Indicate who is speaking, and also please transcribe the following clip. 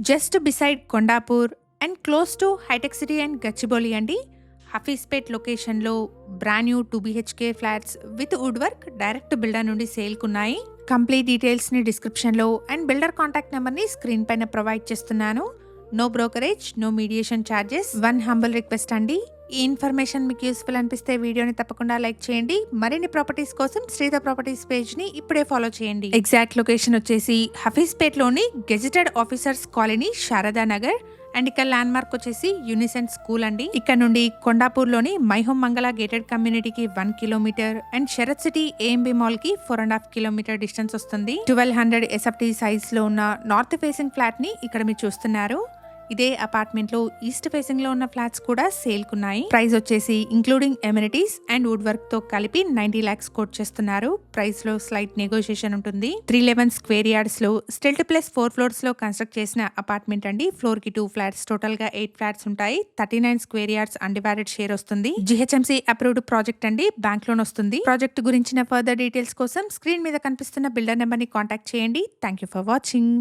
Speaker 1: Just beside Kondapur and close to Hitech City and Gachibowli అండి. హఫీజ్పేట్ లొకేషన్లో brand new 2 BHK flats with wood work direct builder నుండి సేల్కున్నాయి. Complete డీటెయిల్స్ని డిస్క్రిప్షన్లో అండ్ బిల్డర్ కాంటాక్ట్ నెంబర్ని స్క్రీన్ పైన ప్రొవైడ్ చేస్తున్నాను. No brokerage, no mediation charges. One humble request అండి, ఈ ఇన్ఫర్మేషన్ మీకు యూస్ఫుల్ అనిపిస్తే వీడియోని తప్పకుండా లైక్ చేయండి. మరిన్ని ప్రాపర్టీస్ కోసం శ్రీధర్ ప్రాపర్టీస్ పేజ్ ని ఇప్పుడే ఫాలో చేయండి. ఎగ్జాక్ట్ లొకేషన్ వచ్చేసి హఫీజ్పేట్ లోని gazetted officers colony Sharada Nagar and ఇక్కడ ల్యాండ్ మార్క్ వచ్చేసి యూనిసెంట్ స్కూల్ అండి. ఇక్కడ నుండి కొండాపూర్ లోని మైహోమ్ మంగళ గేటెడ్ కమ్యూనిటీకి 1 kilometre and Sarath city AMB mall కి 4.5 కిలోమీటర్ డిస్టెన్స్ వస్తుంది. 1200 SFT సైజ్ లో ఉన్న నార్త్ ఫేసింగ్ ఫ్లాట్ ని ఇక్కడ మీరు చూస్తున్నారు. ఇదే అపార్ట్మెంట్ లో ఈస్ట్ ఫేసింగ్ లో ఉన్న ఫ్లాట్స్ కూడా సేల్కున్నాయి. ప్రైస్ వచ్చేసి including amenities and wood work తో కలిపి 90 lakhs కోట్ చేస్తున్నారు. ప్రైస్ లో స్లైట్ నెగోషియేషన్ ఉంటుంది. 311 స్క్వేర్ యార్డ్స్ లో స్టిల్ట్ ప్లస్ 4 ఫ్లోర్స్ లో కన్స్ట్రక్ట్ చేసిన అపార్ట్మెంట్ అండి. ఫ్లోర్ కి 2 ఫ్లాట్స్, టోటల్ గా 8 ఫ్లాట్స్ ఉంటాయి. 39 స్క్వేర్ యార్డ్స్ అన్డివైడెడ్ షేర్ వస్తుంది. GHMC అప్రూవ్డ్ ప్రాజెక్ట్ అండి. బ్యాంక్ లోన్ వస్తుంది. ప్రాజెక్ట్ గురించిన ఫర్దర్ డీటెయిల్స్ కోసం స్క్రీన్ మీద కనిపిస్తున్న బిల్డర్ నెంబర్ ని కాంటాక్ట్ చేయండి. Thank you for watching.